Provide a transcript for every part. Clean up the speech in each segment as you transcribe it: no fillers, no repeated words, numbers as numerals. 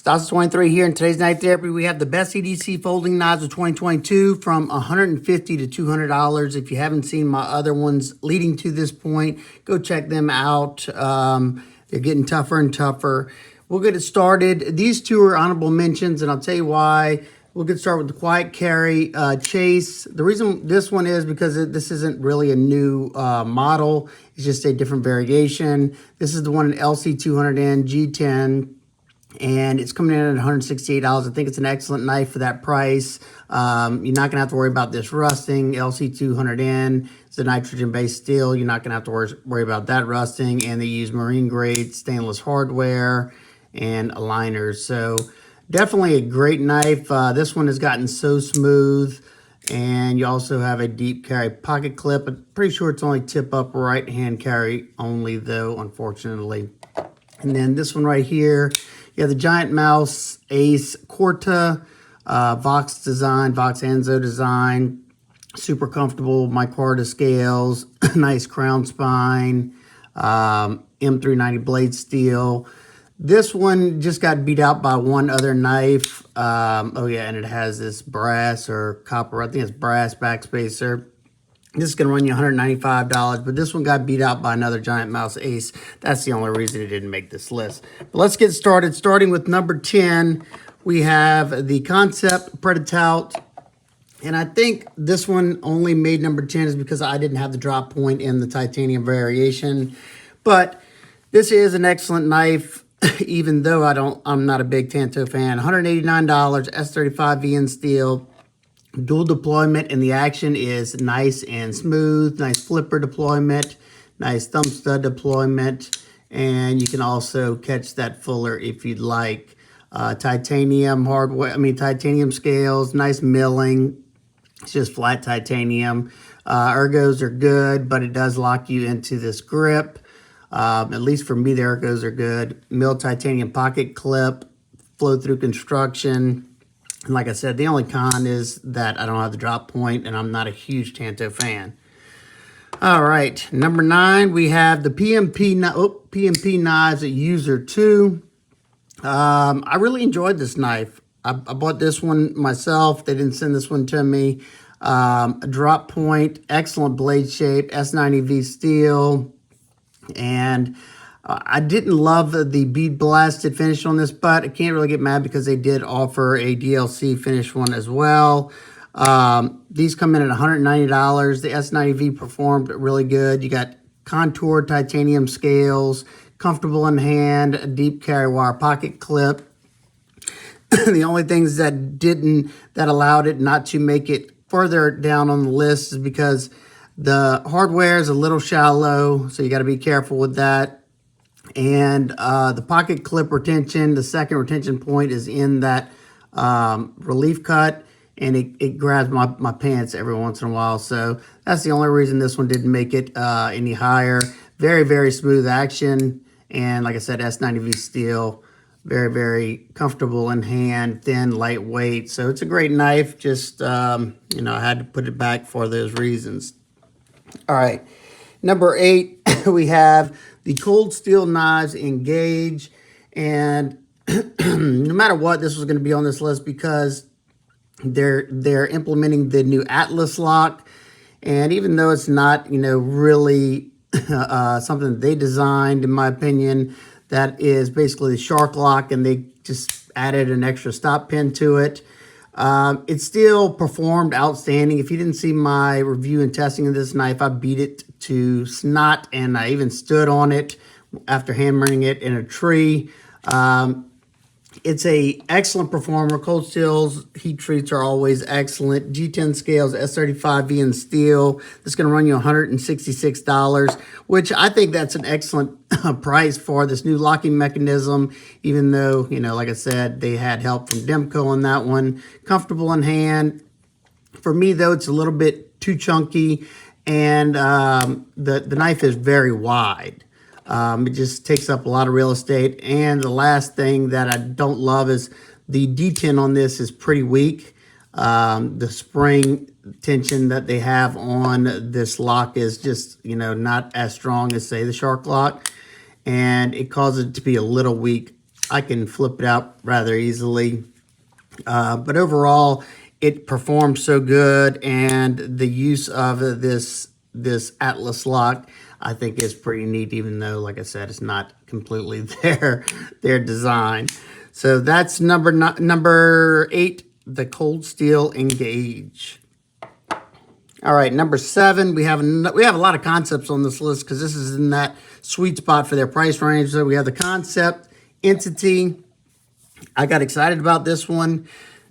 Stas23 here. In today's Knife Therapy, we have the best EDC folding knives of 2022 from $150 to $200. If you haven't seen my other ones leading to this point, go check them out. They're getting tougher and tougher. We'll get it started. These two are honorable mentions, and I'll tell you why. We'll get started with the Quiet Carry Chase. The reason this one is because this isn't really a new model. It's just a different variation. This is the one in LC200N G10. And it's coming in at $168. I think it's an excellent knife for that price. You're not going to have to worry about this rusting. LC200N is a nitrogen-based steel. You're not going to have to worry about that rusting. And they use marine-grade stainless hardware and aligners. So definitely a great knife. This one has gotten so smooth. And you also have a deep carry pocket clip. I'm pretty sure it's only tip-up right-hand carry only, though, unfortunately. And then this one right here, you have the Giantmouse Ace Corta, Vox design, Vox Enzo design, super comfortable micarta scales, nice crown spine, M390 blade steel. This one just got beat out by one other knife. Oh yeah, and it has this brass or copper, I think it's brass backspacer. This is going to run you $195, but this one got beat out by another Giantmouse Ace. That's the only reason it didn't make this list. But let's get started. Starting with number 10, we have the Kansept Pretatout. And I think this one only made number 10 is because I didn't have the drop point in the titanium variation. But this is an excellent knife, even though I'm not a big Tanto fan. $189, S35 VN steel. Dual deployment, and the action is nice and smooth. Nice flipper deployment, nice thumb stud deployment, and you can also catch that fuller if you'd like. Titanium hardware, titanium scales, nice milling. It's just flat titanium. Ergos are good, but it does lock you into this grip. At least for me, the ergos are good. Milled titanium pocket clip, flow through construction. And like I said, the only con is that I don't have the drop point, and I'm not a huge Tanto fan. All right, number 9, we have the PMP Knives at User 2. I really enjoyed this knife. I bought this one myself. They didn't send this one to me. A drop point, excellent blade shape, S90V steel, and I didn't love the bead blasted finish on this, but I can't really get mad because they did offer a DLC finish one as well. These come in at $190. The S90V performed really good. You got contoured titanium scales, comfortable in hand, a deep carry wire pocket clip. The only things that allowed it not to make it further down on the list is because the hardware is a little shallow, so you got to be careful with that. And the pocket clip retention, the second retention point is in that relief cut, and it grabs my pants every once in a while. So that's the only reason this one didn't make it any higher. Very, very smooth action. And like I said, S90V steel, very, very comfortable in hand, thin, lightweight. So it's a great knife. Just, I had to put it back for those reasons. All right. Number 8, we have the Cold Steel Knives Engage. And no matter what, this was going to be on this list because they're implementing the new Atlas lock. And even though it's not, really something that they designed, in my opinion, that is basically the shark lock, and they just added an extra stop pin to it. It still performed outstanding. If you didn't see my review and testing of this knife, I beat it to snot, and I even stood on it after hammering it in a tree. It's a excellent performer. Cold steels, heat treats are always excellent. G10 scales, S35 VN steel. It's going to run you $166, which I think that's an excellent price for this new locking mechanism, even though, like I said, they had help from Demco on that one. Comfortable in hand. For me, though, it's a little bit too chunky, and the knife is very wide. It just takes up a lot of real estate. And the last thing that I don't love is the detent on this is pretty weak. The spring tension that they have on this lock is just, not as strong as, say, the shark lock. And it causes it to be a little weak I can flip it out rather easily. But overall, it performs so good, and the use of this Atlas lock, I think, is pretty neat, even though, like I said, it's not completely their design. So that's number 8, the Cold Steel Engage. All right, number 7, we have a lot of Kansepts on this list because this is in that sweet spot for their price range. So we have the Kansept Entity. I got excited about this one.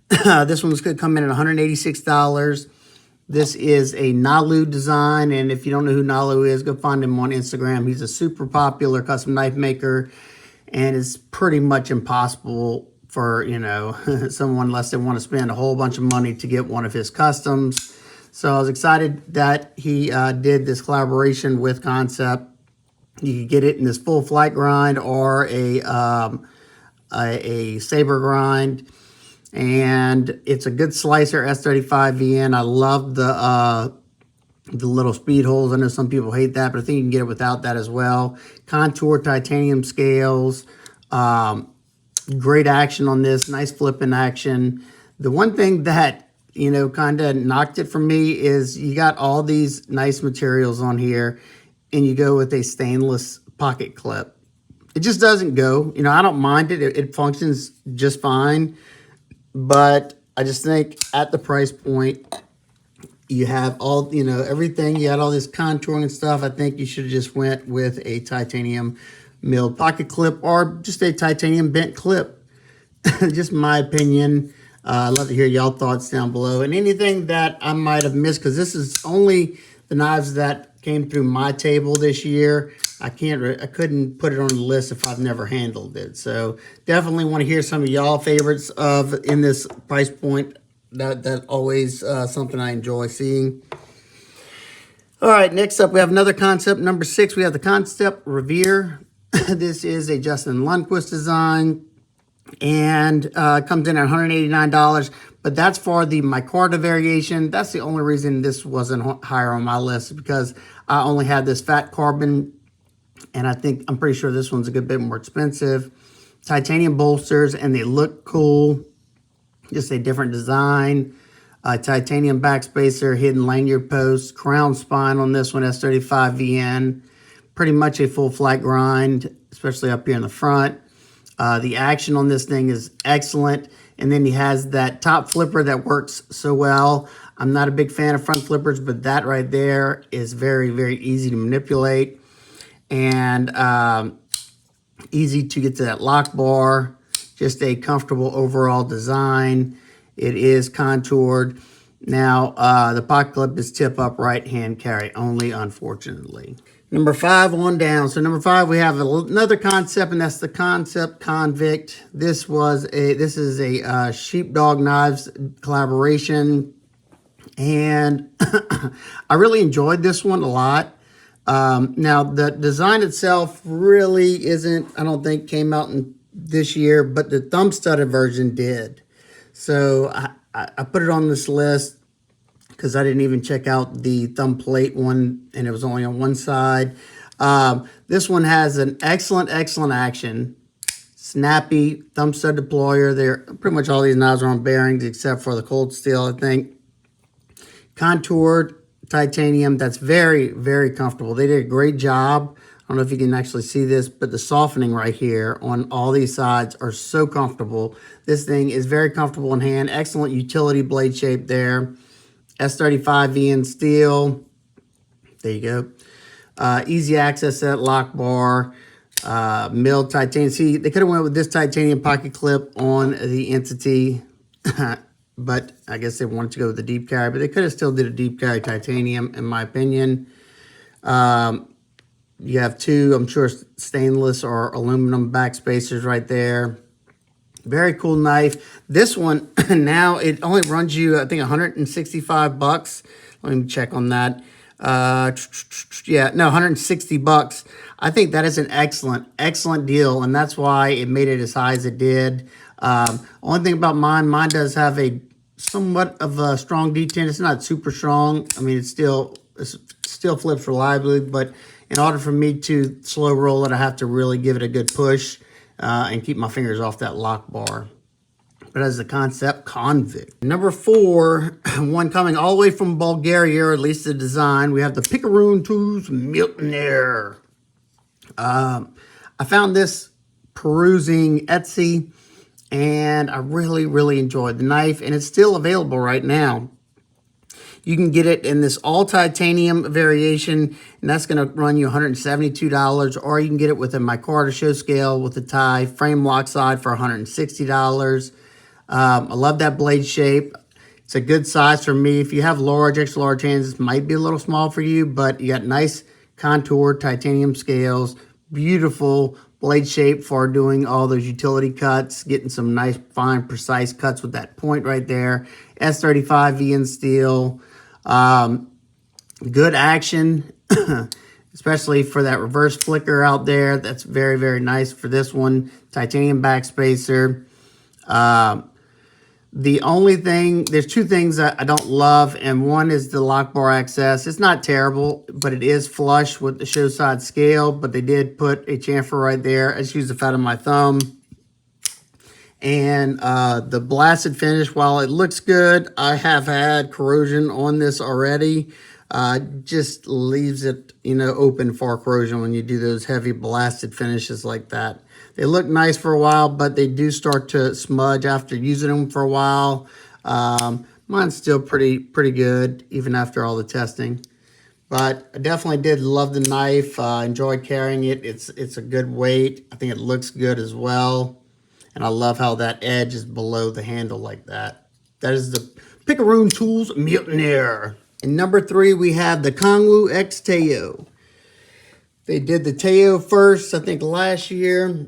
This one's going to come in at $186. This is a Nalu design, and if you don't know who Nalu is, go find him on Instagram. He's a super popular custom knife maker, and it's pretty much impossible for, you know, someone unless they want to spend a whole bunch of money to get one of his customs. So I was excited that he did this collaboration with Kansept. You can get it in this full flight grind or a saber grind, and it's a good slicer S35VN. I love the little speed holes. I know some people hate that, but I think you can get it without that as well. Contour titanium scales. Great action on this. Nice flipping action. The one thing that, you know, kind of knocked it for me is you got all these nice materials on here, and you go with a stainless pocket clip. It just doesn't go. You know, I don't mind it. It functions just fine. But I just think at the price point, you have all, you know, everything. You had all this contouring and stuff. I think you should have just went with a titanium milled pocket clip or just a titanium bent clip. Just my opinion. I'd love to hear y'all thoughts down below. And anything that I might have missed, because this is only the knives that came through my table this year. I couldn't put it on the list if I've never handled it. So definitely want to hear some of y'all favorites in this price point. That always something I enjoy seeing. All right, next up we have another Kansept, number 6. We have the Kansept Reverie. This is a Justin Lundquist design, and comes in at $189. But that's for the micarta variation. That's the only reason this wasn't higher on my list, because I only had this fat carbon, and I'm pretty sure this one's a good bit more expensive. Titanium bolsters, and they look cool. Just a different design. Titanium backspacer, hidden lanyard post, crown spine on this one, S35VN. Pretty much a full flat grind, especially up here in the front. The action on this thing is excellent. And then he has that top flipper that works so well. I'm not a big fan of front flippers, but that right there is very, very easy to manipulate. And easy to get to that lock bar. Just a comfortable overall design. It is contoured. Now, the pocket clip is tip up right hand carry only, unfortunately. Number 5 on down. So number 5, we have another Kansept, and that's the Kansept Convict. This is a Sheepdog Knives collaboration, and I really enjoyed this one a lot. Now the design itself really isn't, I don't think, came out in this year, but the thumb studded version did. So I put it on this list because I didn't even check out the thumb plate one, and it was only on one side. This one has an excellent action. Snappy thumb stud deployer. Pretty much all these knives are on bearings except for the cold steel, I think. Contoured titanium. That's very, very comfortable. They did a great job. I don't know if you can actually see this, but the softening right here on all these sides are so comfortable. This thing is very comfortable in hand. Excellent utility blade shape there. S35VN steel. There you go. Easy access at lock bar. Milled titanium. See, they could have went with this titanium pocket clip on the Entity, but I guess they wanted to go with the deep carry. But they could have still did a deep carry titanium, in my opinion. You have 2, I'm sure, stainless or aluminum back spacers right there. Very cool knife. This one, now, it only runs you, I think, $165. Let me check on that. Yeah, no, $160. I think that is an excellent deal, and that's why it made it as high as it did. Only thing about mine does have a somewhat of a strong detent. It's not super strong. I mean, it still flips reliably, but in order for me to slow roll it, I have to really give it a good push. and keep my fingers off that lock bar. But as the Kansept Convict. Number 4, one coming all the way from Bulgaria, or at least the design, we have the Picaroon tools Mutineer. I found this perusing Etsy, and I really enjoyed the knife, and it's still available right now. You can get it in this all titanium variation, and that's going to run you $172, or you can get it with a micarta show scale with a tie frame lock side for $160. I love that blade shape. It's a good size for me. If you have large, extra large hands, it might be a little small for you, but you got nice contoured titanium scales, beautiful blade shape for doing all those utility cuts, getting some nice, fine, precise cuts with that point right there. S35 VN steel. Good action, especially for that reverse flicker out there. That's very nice for this one. Titanium backspacer. The only thing, there's 2 things that I don't love, and one is the lock bar access. It's not terrible, but it is flush with the show side scale, but they did put a chamfer right there. I just use the fat of my thumb. And the blasted finish, while it looks good, I have had corrosion on this already. Just leaves it, open for corrosion when you do those heavy blasted finishes like that. They look nice for a while, but they do start to smudge after using them for a while. Mine's still pretty good, even after all the testing. But I definitely did love the knife. Enjoyed carrying it. It's a good weight. I think it looks good as well. And I love how that edge is below the handle like that. That is the Picaroon Tools Mutineer. And number 3, we have the Kunwu X Tao. They did the Tao first, I think, last year.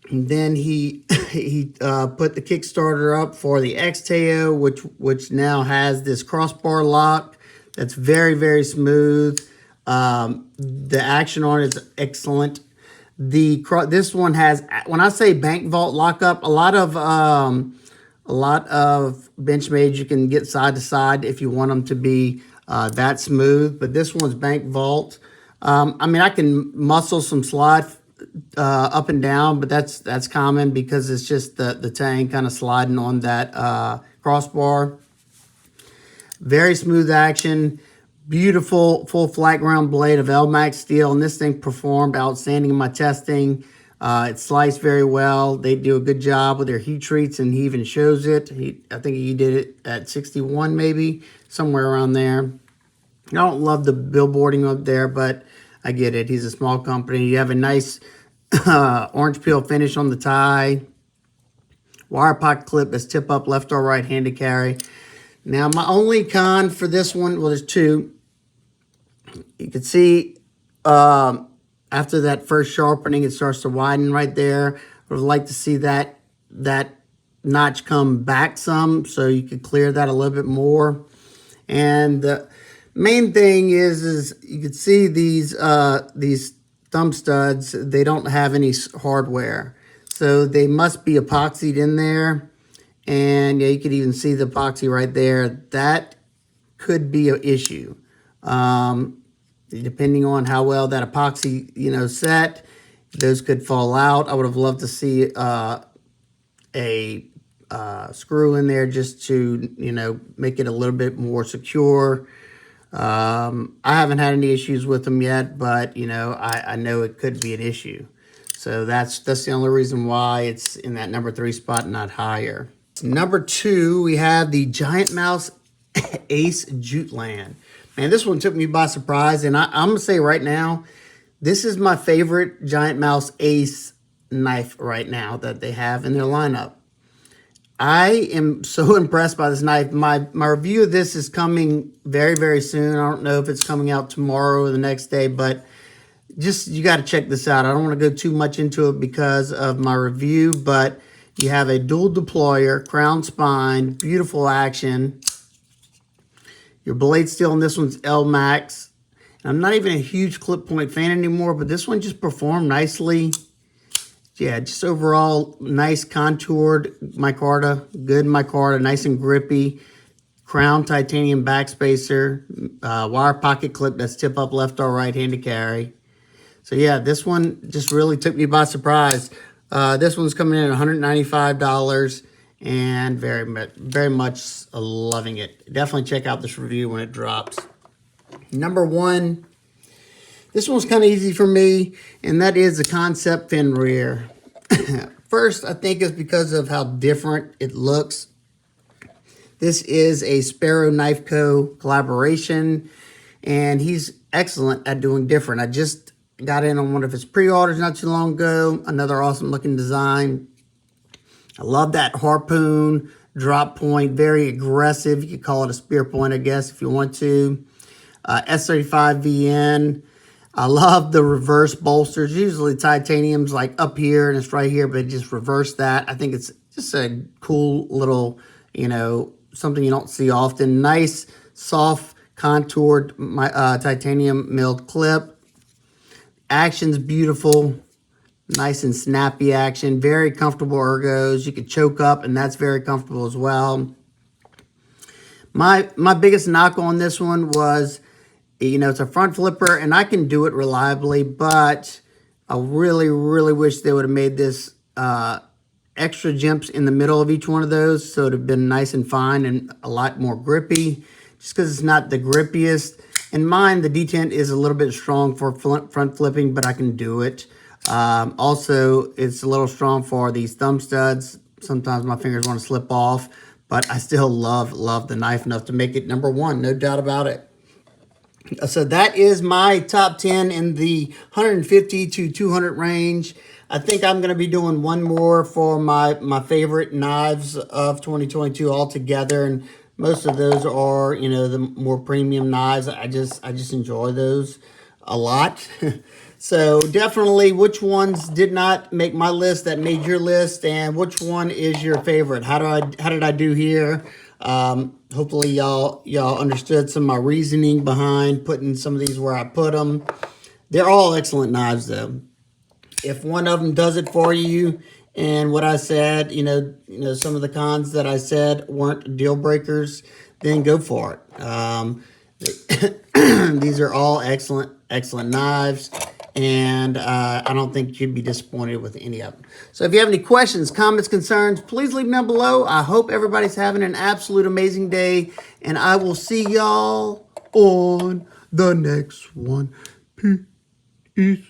And then he put the Kickstarter up for the X Tao, which now has this crossbar lock that's very smooth. The action on it is excellent. This one has, when I say bank vault lockup, a lot of Benchmades you can get side to side if you want them to be that smooth, but this one's bank vault. I mean, I can muscle some slide up and down, but that's common because it's just the tang kind of sliding on that crossbar. Very smooth action. Beautiful full flat ground blade of LMAX steel, and this thing performed outstanding in my testing. It sliced very well. They do a good job with their heat treats, and he even shows it. I think he did it at 61 maybe, somewhere around there. I don't love the billboarding up there, but I get it. He's a small company. You have a nice orange peel finish on the tie. Wire pocket clip that's tip up left or right hand to carry. Now, my only con for this one, well, there's 2. You can see after that first sharpening, it starts to widen right there. I would like to see that notch come back some so you could clear that a little bit more. And the main thing is you can see these thumb studs, they don't have any hardware. So they must be epoxied in there. And yeah, you could even see the epoxy right there. That could be an issue. Depending on how well that epoxy, set, those could fall out. I would have loved to see a screw in there just to, make it a little bit more secure. I haven't had any issues with them yet, but, I know it could be an issue. So that's the only reason why it's in that number 3 spot, not higher. Number 2, we have the Giantmouse Ace Jutland. Man, this one took me by surprise, and I'm going to say right now, this is my favorite Giantmouse Ace knife right now that they have in their lineup. I am so impressed by this knife. My review of this is coming very soon. I don't know if it's coming out tomorrow or the next day, but just you got to check this out. I don't want to go too much into it because of my review, but you have a dual deployer, crown spine, beautiful action. Your blade steel on this one's LMAX. I'm not even a huge clip point fan anymore, but this one just performed nicely. Yeah, just overall nice contoured micarta, good micarta, nice and grippy. Crown titanium backspacer, wire pocket clip that's tip up left or right hand to carry. So yeah, this one just really took me by surprise. This one's coming in at $195 and very much loving it. Definitely check out this review when it drops. Number one, this one's kind of easy for me, and that is the Kansept Fenrir. First, I think it's because of how different it looks. This is a Sparrow Knife Co. collaboration, and he's excellent at doing different. I just got in on one of his pre-orders not too long ago. Another awesome looking design. I love that harpoon drop point, very aggressive. You could call it a spear point, I guess, if you want to. S35 VN. I love the reverse bolsters. Usually titanium's like up here and it's right here, but just reverse that. I think it's just a cool little, you know, something you don't see often. Nice, soft, contoured titanium milled clip. Action's beautiful. Nice and snappy action. Very comfortable ergos. You could choke up, and that's very comfortable as well. My biggest knock on this one was, you know, it's a front flipper, and I can do it reliably, but I really, really wish they would have made this extra jumps in the middle of each one of those, so it would have been nice and fine and a lot more grippy, just because it's not the grippiest. In mine, the detent is a little bit strong for front flipping, but I can do it. Also, it's a little strong for these thumb studs. Sometimes my fingers want to slip off, but I still love the knife enough to make it number one, no doubt about it. So that is my top 10 in the 150 to 200 range. I think I'm going to be doing one more for my favorite knives of 2022 altogether, and most of those are, you know, the more premium knives. I just enjoy those a lot. So definitely, which ones did not make my list that made your list, and which one is your favorite? How did I do here? Hopefully y'all understood some of my reasoning behind putting some of these where I put them. They're all excellent knives though. If one of them does it for you, and what I said, you know, some of the cons that I said weren't deal breakers, then go for it. These are all excellent knives, and I don't think you'd be disappointed with any of them. So if you have any questions, comments, concerns, please leave them down below. I hope everybody's having an absolute amazing day, and I will see y'all on the next one. Peace.